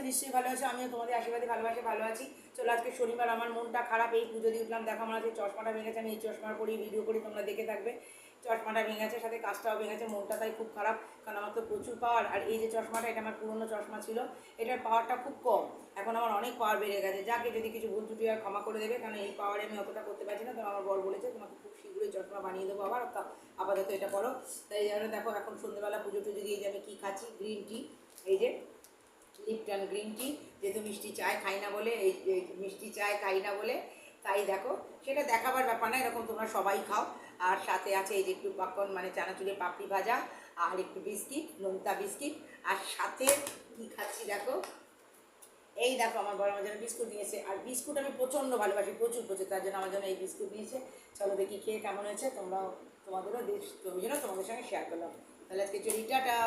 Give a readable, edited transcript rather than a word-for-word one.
নিশ্চয়ই ভালো আছো, আমিও তোমাদের আশীর্বাদে ভালোবাসে ভালো আছি। চলো আজকে শনিবার, আমার মনটা খারাপ, এই পুজো দিয়ে উঠলাম, দেখো আমার আজকে চশমাটা ভেঙে গেছে, আমি এই চশমার পরেই ভিডিও করি, তোমরা দেখে থাকবে। চশমাটা ভেঙে গেছে, সাথে কাজটাও ভেঙে গেছে, মনটা তাই খুব খারাপ, কারণ আমার তো প্রচুর পাওয়ার। আর এই যে চশমাটা, এটা আমার পুরনো চশমা ছিল, এটার পাওয়ারটা খুব কম, এখন আমার অনেক পাওয়ার বেড়ে গেছে। যাকে যদি কিছু ভুল ত্রুটি আর ক্ষমা করে দেবে, কারণ এই পাওয়ারে আমি অতটা করতে পারছি না। তো আমার বর বলেছে তোমাকে খুব শীঘ্রই চশমা বানিয়ে দেবো, আবার আপাতত এটা করো। তাই এই জন্য দেখো এখন সন্ধ্যেবেলা পুজো টুজো দিয়ে যে আমি কী খাচ্ছি, গ্রিন টি, এই যে লিপটন গ্রিন টি, যেহেতু মিষ্টি চায় খাই না বলে, এই মিষ্টি চায় খাই না বলে, তাই দেখো সেটা দেখাবার ব্যাপার না, এরকম তোমরা সবাই খাও। আর সাথে আছে এই যে একটু পাকন মানে চানাচুরের পাপড়ি ভাজা, আর একটু বিস্কিট, নোনতা বিস্কিট। আর সাথে কী খাচ্ছি দেখো, এই দেখো আমার বড় আমার জন্য বিস্কুট নিয়েছে। আর বিস্কুট আমি প্রচণ্ড ভালোবাসি, প্রচুর প্রচুর, তার জন্য আমার জন্য এই বিস্কুট নিয়েছে। চলো দেখি খেয়ে কেমন হয়েছে, তোমাদেরও তুমি যেন তোমাদের সঙ্গে শেয়ার করলাম। তাহলে আজকে চলি, টাটা।